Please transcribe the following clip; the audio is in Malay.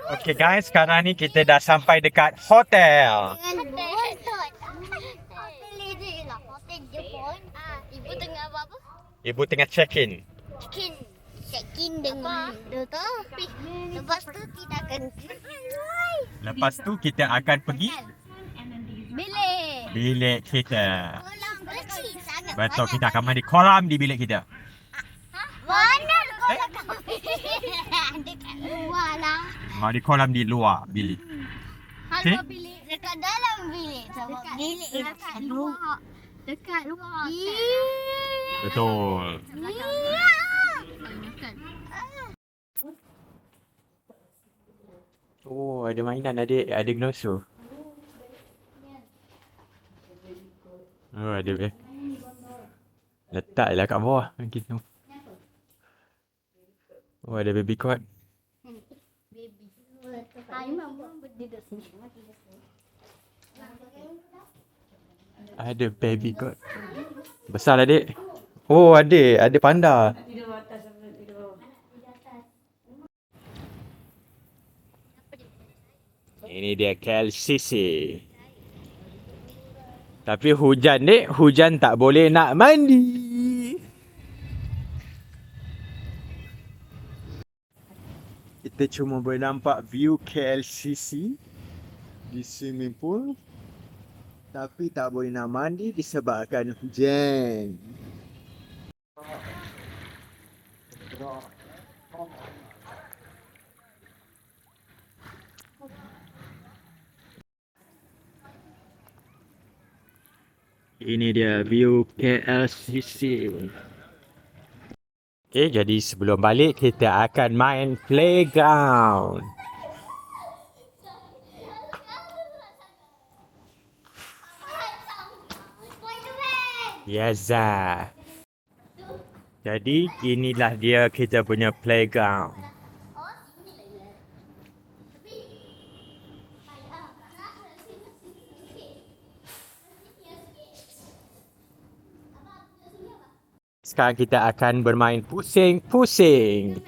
Okay guys, sekarang ni kita dah sampai dekat hotel. Dengan botol. Hotel je lah. Hotel Jepun. Ibu tengah buat apa? Ibu tengah check-in. Check-in dengan tu. Lepas tu kita akan Lepas tu kita akan pergi bilik kita. kolam kecil sangat. Betul, kita akan mandi kolam di bilik kita. Mana kolam kami? Dekat luar lah. Mandi kolam di luar bilik. Okay? Dekat dalam bilik. Sebab bilik dekat luar. Dekat luar. Betul. Oh, ada mainan adik, ada dinosaur. Oh, ada letaklah kat bawah gitu. Oh, ada baby cot. Ada baby cot. Besar lah adik. Oh, ada panda. Ini dia KLCC. Tapi hujan dek, hujan tak boleh nak mandi. Kita cuma boleh nampak view KLCC di swimming pool. Tapi tak boleh nak mandi disebabkan hujan. Ini dia view KLCC. Okay, jadi sebelum balik kita akan main playground. Yes. Jadi inilah dia kita punya playground. Sekarang kita akan bermain pusing-pusing.